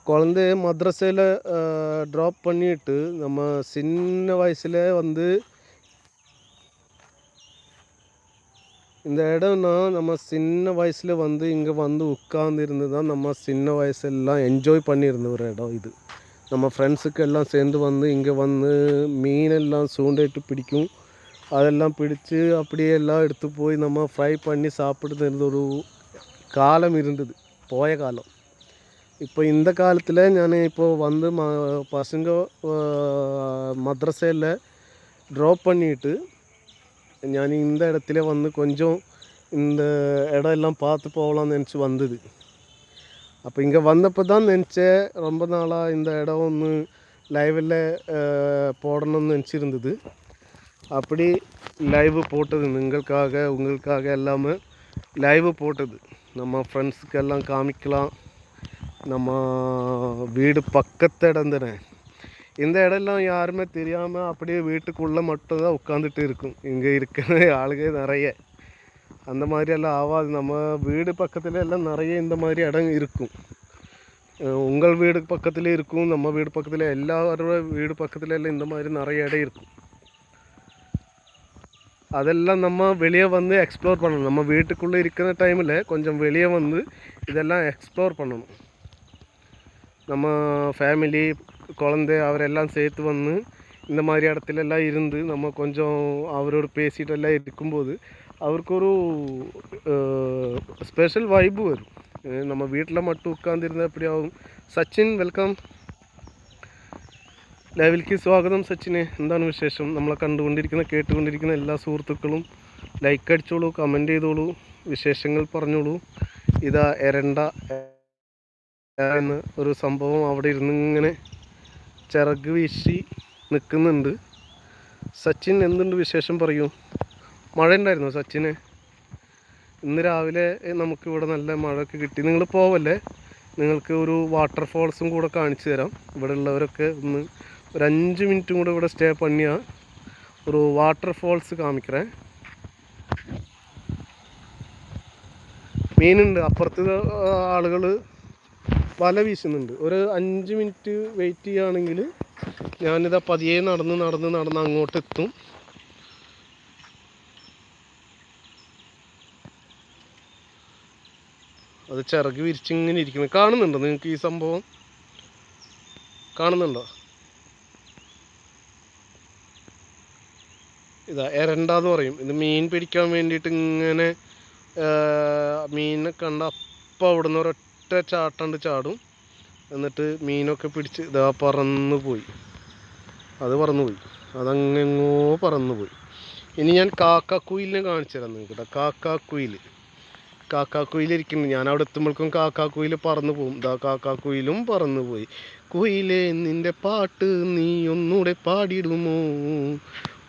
குழந்தைய மദ്രസയിൽ ட்ராப் பண்ணிட்டு நம்ம சின்ன வயசுல வந்து இந்த இடம்னா நம்ம சின்ன வயசுல வந்து இங்கே வந்து உட்கார்ந்துருந்து தான் நம்ம சின்ன வயசெல்லாம் என்ஜாய் பண்ணியிருந்த ஒரு இடம் இது. நம்ம ஃப்ரெண்ட்ஸுக்கெல்லாம் சேர்ந்து வந்து இங்கே வந்து மீனெல்லாம் சூண்டிட்டு பிடிக்கும். அதெல்லாம் பிடிச்சு அப்படியே எல்லாம் எடுத்து போய் நம்ம ஃப்ரை பண்ணி சாப்பிட்டு ஒரு காலம் இருந்தது, போய காலம். இப்போ இந்த காலத்தில் ഞാൻ ഇപ്പോൾ வந்து பசங்க மദ്രസയിൽ ட்ராப் பண்ணிட்டு ഞാൻ இந்த இடத்துல வந்து கொஞ்சம் இந்த இடம் எல்லாம் பார்த்து போகலான்னு நினச்சி வந்தது. அப்போ இங்கே வந்தப்போ தான் நினச்சேன், ரொம்ப நாளாக இந்த இடம் ஒன்று லைவில் போடணும்னு நினச்சிருந்தது. அப்படி லைவ் போட்டது, உங்களுக்காக எல்லாமே லைவ் போட்டது. நம்ம ஃப்ரெண்ட்ஸுக்கெல்லாம் காமிக்கலாம். நம்ம வீடு பக்கத்து இடம் தானே. இந்த இடம்லாம் யாருமே தெரியாமல் அப்படியே வீட்டுக்குள்ளே மட்டும்தான் உட்காந்துட்டு இருக்கும். இங்கே இருக்கிற ஆளுங்க நிறைய அந்த மாதிரியெல்லாம் ஆகாது. நம்ம வீடு பக்கத்தில் எல்லாம் நிறைய இந்த மாதிரி இடம் இருக்கும். உங்கள் வீடு பக்கத்துலேயும் இருக்கும், நம்ம வீடு பக்கத்தில் எல்லாரோட வீடு பக்கத்தில் எல்லாம் இந்த மாதிரி நிறைய இடம் இருக்கும். அதெல்லாம் நம்ம வெளியே வந்து எக்ஸ்ப்ளோர் பண்ணணும். நம்ம வீட்டுக்குள்ளே இருக்கிற டைமில் கொஞ்சம் வெளியே வந்து இதெல்லாம் எக்ஸ்ப்ளோர் பண்ணணும். நம்ம ஃபேமிலி குழந்தை அவரெல்லாம் சேர்த்து வந்து இந்த மாதிரி இடத்துலலாம் இருந்து நம்ம கொஞ்சம் அவரோட பேசிகிட்டெல்லாம் இருக்கும்போது அவருக்கு ஒரு ஸ்பெஷல் வைப்பு வரும். நம்ம വീട്ടിൽ மட்டும் ഉட்காർന്നിരുന്ന എപ്പോഴാവും. സച്ചിൻ, വെൽക്കം, ലൈവിലേക്ക് സ്വാഗതം. സച്ചിനെ, എന്താണ് വിശേഷം? നമ്മളെ കണ്ടുകൊണ്ടിരിക്കുന്ന കേട്ടുകൊണ്ടിരിക്കുന്ന എല്ലാ സുഹൃത്തുക്കളും ലൈക്ക് അടിച്ചോളൂ, കമൻറ്റ് ചെയ്തോളൂ, വിശേഷങ്ങൾ പറഞ്ഞോളൂ. ഇതാ എരണ്ട എന്ന ഒരു സംഭവം അവിടെ ഇരുന്ന് ഇങ്ങനെ ചിറക് വീശി നിൽക്കുന്നുണ്ട്. സച്ചിൻ, എന്തുണ്ട് വിശേഷം? പറയൂ. മഴ ഉണ്ടായിരുന്നോ സച്ചിന്? ഇന്ന് രാവിലെ നമുക്കിവിടെ നല്ല മഴയൊക്കെ കിട്ടി. നിങ്ങൾ പോവല്ലേ, നിങ്ങൾക്ക് ഒരു വാട്ടർഫോൾസും കൂടെ കാണിച്ചു തരാം. ഇവിടെ ഉള്ളവരൊക്കെ ഒന്ന് ഒരു 5 മിനിറ്റും കൂടെ ഇവിടെ സ്റ്റേ പണിയാൽ ഒരു വാട്ടർഫോൾസ് കാണിക്കറേ. മീനുണ്ട്, അപ്പുറത്ത് ആളുകൾ വല വീശുന്നുണ്ട്. ഒരു 5 മിനിറ്റ് വെയിറ്റ് ചെയ്യുകയാണെങ്കിൽ ഞാനിതാ പതിയെ നടന്ന് അങ്ങോട്ട് എത്തും. അത് ചിറക് വിരിച്ചിങ്ങനെ ഇരിക്കുന്നത് കാണുന്നുണ്ടോ നിങ്ങൾക്ക്? ഈ സംഭവം കാണുന്നുണ്ടോ? ഇതാ എരണ്ടാന്ന് പറയും. ഇത് മീൻ പിടിക്കാൻ വേണ്ടിയിട്ട് ഇങ്ങനെ മീനിനെ കണ്ട അപ്പം അവിടെ നിന്ന് ഒരൊറ്റ ചാടും. എന്നിട്ട് മീനൊക്കെ പിടിച്ച് ഇതാ പറന്നുപോയി. അതങ്ങെങ്ങോ പറന്നുപോയി. ഇനി ഞാൻ കാക്കാക്കുയിലിനെ കാണിച്ചു തരാം നിങ്ങൾക്ക് കേട്ടോ. കാക്കാക്കുയിലിരിക്കുന്നുണ്ട്. ഞാൻ അവിടെ എത്തുമ്പോഴേക്കും കാക്കാക്കുയിൽ പറന്നു പോകും. ഇതാ കാക്കാക്കുയിലും പറന്നു പോയി. കുയിലേ, നിൻ്റെ പാട്ട് നീ ഒന്നൂടെ പാടിടുമോ?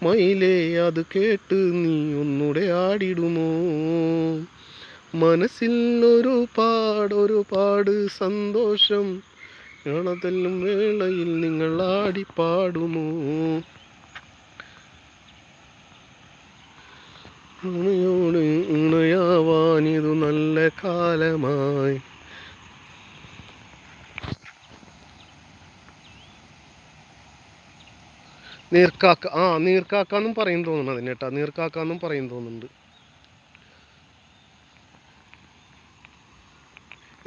മയിലേ, അത് കേട്ട് നീ ഒന്നൂടെ ആടിടുമോ? മനസ്സിൽ ഒരുപാട് സന്തോഷം, ഇളതെല്ലും വേളയിൽ നിങ്ങൾ ആടിപ്പാടുമോ? ഉണയോട് ഉണയാവാനിതു നല്ല കാലമായി. നീർക്കാക്കാന്നും പറയും തോന്നുന്നു അതിന് കേട്ടാ. നീർക്കാക്കാന്നും പറയും തോന്നുന്നുണ്ട്.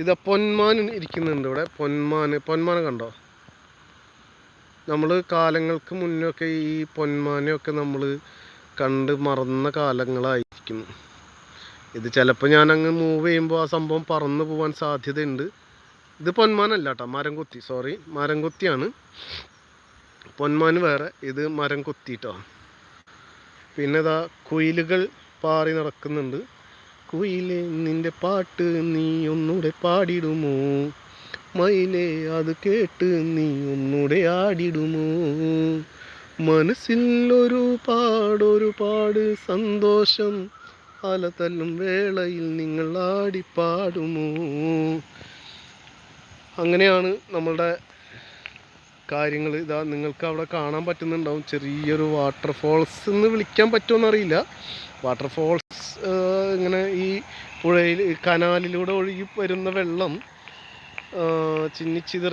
ഇതാ പൊന്മാൻ ഇരിക്കുന്നുണ്ട് ഇവിടെ. പൊന്മാനെ കണ്ടോ? നമ്മൾ കാലങ്ങൾക്ക് മുന്നൊക്കെ ഈ പൊന്മാനെയൊക്കെ നമ്മൾ കണ്ട് മറന്ന കാലങ്ങളായിരിക്കുന്നു. ഇത് ചിലപ്പോൾ ഞാനങ്ങ് മൂവ് ചെയ്യുമ്പോൾ ആ സംഭവം പറന്നു പോകാൻ സാധ്യതയുണ്ട്. ഇത് പൊന്മാനല്ല കേട്ടോ, മരം കൊത്തിയാണ്. പൊന്മാൻ വേറെ, ഇത് മരം കൊത്തിയിട്ടോ. പിന്നെ ഇതാ കുയിലുകൾ പാറി നടക്കുന്നുണ്ട്. കുയിലേ, നിൻ്റെ പാട്ട് നീ ഒന്നൂടെ പാടിടുമോ? മയിലേ, അത് കേട്ട് നീ ഒന്നൂടെ ആടിടുമോ? മനസ്സിൽ ഒരുപാട് സന്തോഷം, അലതല്ലും വേളയിൽ നിങ്ങൾ ആടിപ്പാടുമോ? അങ്ങനെയാണ് നമ്മളുടെ കാര്യങ്ങൾ. ഇതാ നിങ്ങൾക്ക് അവിടെ കാണാൻ പറ്റുന്നുണ്ടാവും ചെറിയൊരു വാട്ടർഫോൾസ് എന്ന് വിളിക്കാൻ പറ്റുമെന്നറിയില്ല. വാട്ടർഫോൾസ് ഇങ്ങനെ ഈ പുഴയിൽ കനാലിലൂടെ ഒഴുകി വരുന്ന വെള്ളം ചിന്നിച്ചിതർ